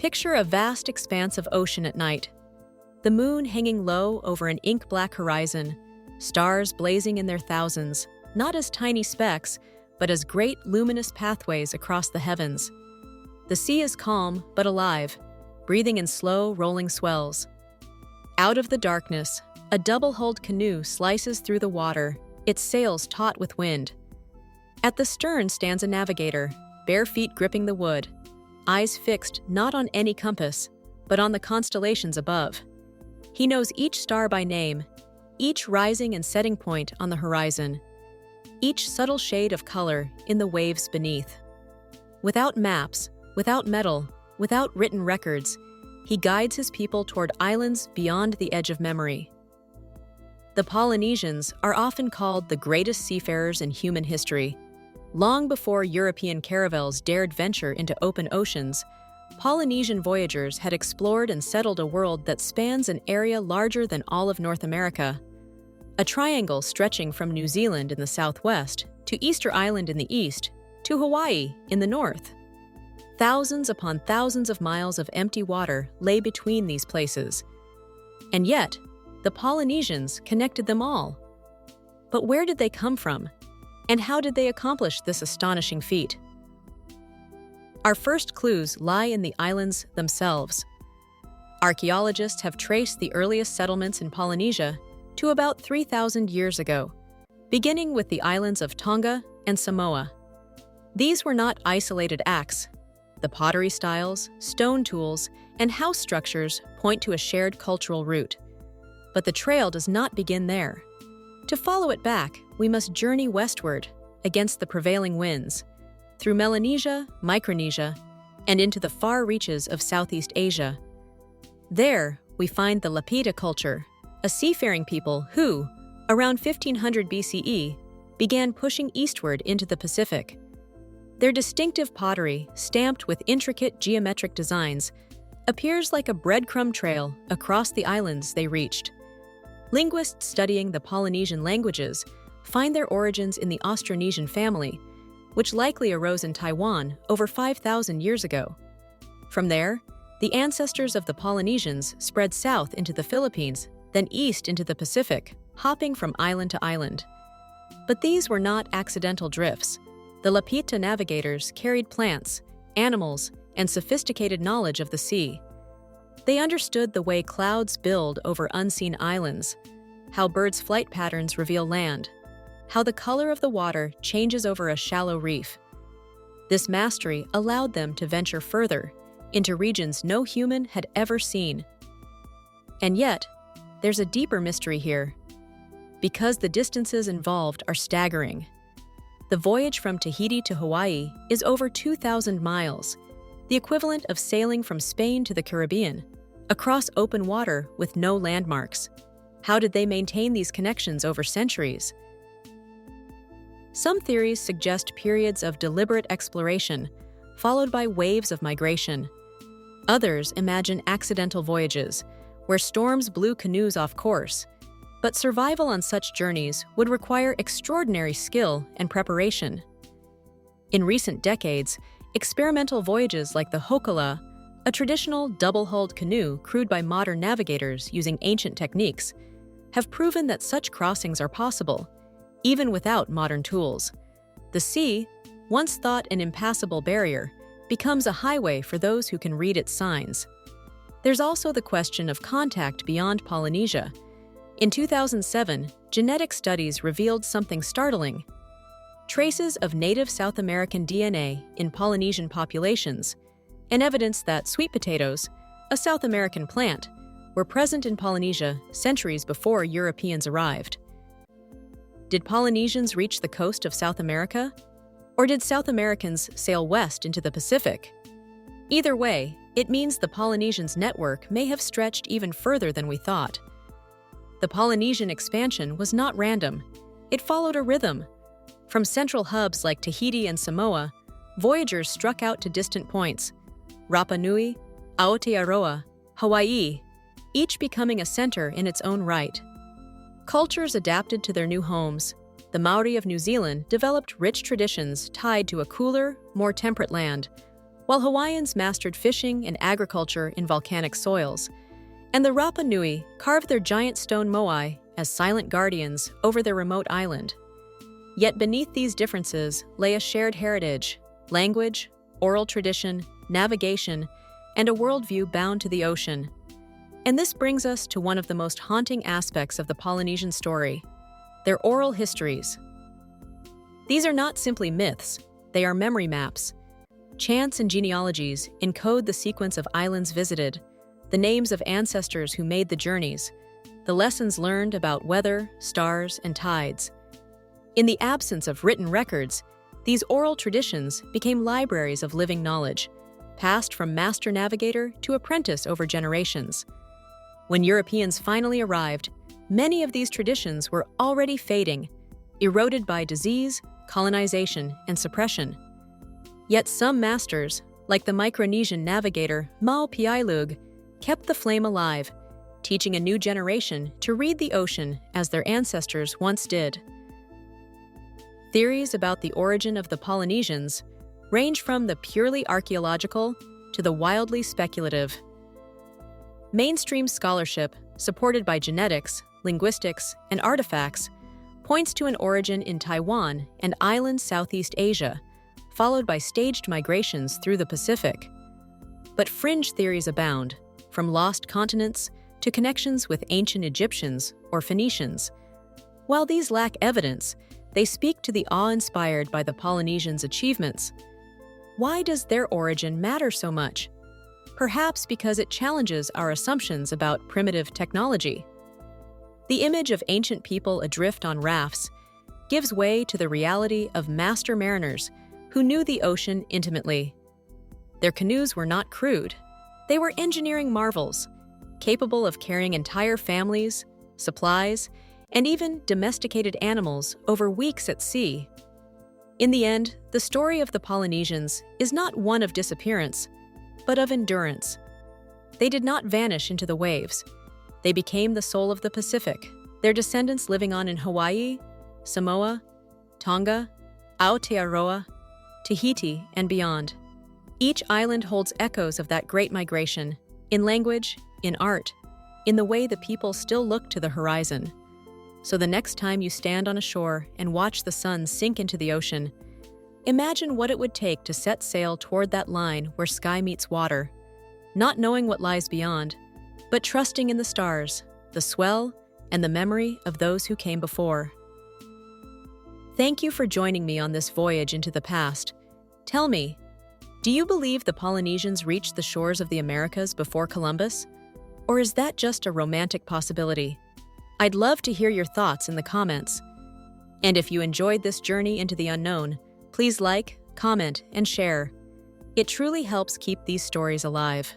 Picture a vast expanse of ocean at night. The moon hanging low over an ink-black horizon, stars blazing in their thousands, not as tiny specks, but as great luminous pathways across the heavens. The sea is calm but alive, breathing in slow, rolling swells. Out of the darkness, a double-hulled canoe slices through the water, its sails taut with wind. At the stern stands a navigator, bare feet gripping the wood, eyes fixed not on any compass, but on the constellations above. He knows each star by name, each rising and setting point on the horizon, each subtle shade of color in the waves beneath. Without maps, without metal, without written records, he guides his people toward islands beyond the edge of memory. The Polynesians are often called the greatest seafarers in human history. Long before European caravels dared venture into open oceans, Polynesian voyagers had explored and settled a world that spans an area larger than all of North America. A triangle stretching from New Zealand in the southwest to Easter Island in the east to Hawaii in the north. Thousands upon thousands of miles of empty water lay between these places. And yet, the Polynesians connected them all. But where did they come from? And how did they accomplish this astonishing feat? Our first clues lie in the islands themselves. Archaeologists have traced the earliest settlements in Polynesia to about 3,000 years ago, beginning with the islands of Tonga and Samoa. These were not isolated acts. The pottery styles, stone tools, and house structures point to a shared cultural root. But the trail does not begin there. To follow it back, we must journey westward, against the prevailing winds, through Melanesia, Micronesia, and into the far reaches of Southeast Asia. There, we find the Lapita culture, a seafaring people who, around 1500 BCE, began pushing eastward into the Pacific. Their distinctive pottery, stamped with intricate geometric designs, appears like a breadcrumb trail across the islands they reached. Linguists studying the Polynesian languages find their origins in the Austronesian family, which likely arose in Taiwan over 5,000 years ago. From there, the ancestors of the Polynesians spread south into the Philippines, then east into the Pacific, hopping from island to island. But these were not accidental drifts. The Lapita navigators carried plants, animals, and sophisticated knowledge of the sea. They understood the way clouds build over unseen islands, how birds' flight patterns reveal land, how the color of the water changes over a shallow reef. This mastery allowed them to venture further, into regions no human had ever seen. And yet, there's a deeper mystery here. Because the distances involved are staggering. The voyage from Tahiti to Hawaii is over 2,000 miles, the equivalent of sailing from Spain to the Caribbean, across open water with no landmarks. How did they maintain these connections over centuries? Some theories suggest periods of deliberate exploration, followed by waves of migration. Others imagine accidental voyages, where storms blew canoes off course. But survival on such journeys would require extraordinary skill and preparation. In recent decades, experimental voyages like the Hokala, a traditional double-hulled canoe crewed by modern navigators using ancient techniques, have proven that such crossings are possible, even without modern tools. The sea, once thought an impassable barrier, becomes a highway for those who can read its signs. There's also the question of contact beyond Polynesia. In 2007, genetic studies revealed something startling. Traces of native South American DNA in Polynesian populations, and evidence that sweet potatoes, a South American plant, were present in Polynesia centuries before Europeans arrived. Did Polynesians reach the coast of South America? Or did South Americans sail west into the Pacific? Either way, it means the Polynesians' network may have stretched even further than we thought. The Polynesian expansion was not random. It followed a rhythm. From central hubs like Tahiti and Samoa, voyagers struck out to distant points, Rapa Nui, Aotearoa, Hawaii, each becoming a center in its own right. Cultures adapted to their new homes. The Maori of New Zealand developed rich traditions tied to a cooler, more temperate land, while Hawaiians mastered fishing and agriculture in volcanic soils, and the Rapa Nui carved their giant stone moai as silent guardians over their remote island. Yet beneath these differences lay a shared heritage, language, oral tradition, navigation, and a worldview bound to the ocean. And this brings us to one of the most haunting aspects of the Polynesian story: their oral histories. These are not simply myths, they are memory maps. Chants and genealogies encode the sequence of islands visited, the names of ancestors who made the journeys, the lessons learned about weather, stars, and tides. In the absence of written records, these oral traditions became libraries of living knowledge, passed from master navigator to apprentice over generations. When Europeans finally arrived, many of these traditions were already fading, eroded by disease, colonization, and suppression. Yet some masters, like the Micronesian navigator Mau Piailug, kept the flame alive, teaching a new generation to read the ocean as their ancestors once did. Theories about the origin of the Polynesians range from the purely archaeological to the wildly speculative. Mainstream scholarship, supported by genetics, linguistics, and artifacts, points to an origin in Taiwan and island Southeast Asia, followed by staged migrations through the Pacific. But fringe theories abound, from lost continents to connections with ancient Egyptians or Phoenicians. While these lack evidence, they speak to the awe inspired by the Polynesians' achievements. Why does their origin matter so much? Perhaps because it challenges our assumptions about primitive technology. The image of ancient people adrift on rafts gives way to the reality of master mariners who knew the ocean intimately. Their canoes were not crude. They were engineering marvels, capable of carrying entire families, supplies, and even domesticated animals over weeks at sea. In the end, the story of the Polynesians is not one of disappearance, but of endurance. They did not vanish into the waves. They became the soul of the Pacific, their descendants living on in Hawaii, Samoa, Tonga, Aotearoa, Tahiti, and beyond. Each island holds echoes of that great migration, in language, in art, in the way the people still look to the horizon. So the next time you stand on a shore and watch the sun sink into the ocean, imagine what it would take to set sail toward that line where sky meets water, not knowing what lies beyond, but trusting in the stars, the swell, and the memory of those who came before. Thank you for joining me on this voyage into the past. Tell me, do you believe the Polynesians reached the shores of the Americas before Columbus? Or is that just a romantic possibility? I'd love to hear your thoughts in the comments. And if you enjoyed this journey into the unknown, please like, comment, and share. It truly helps keep these stories alive.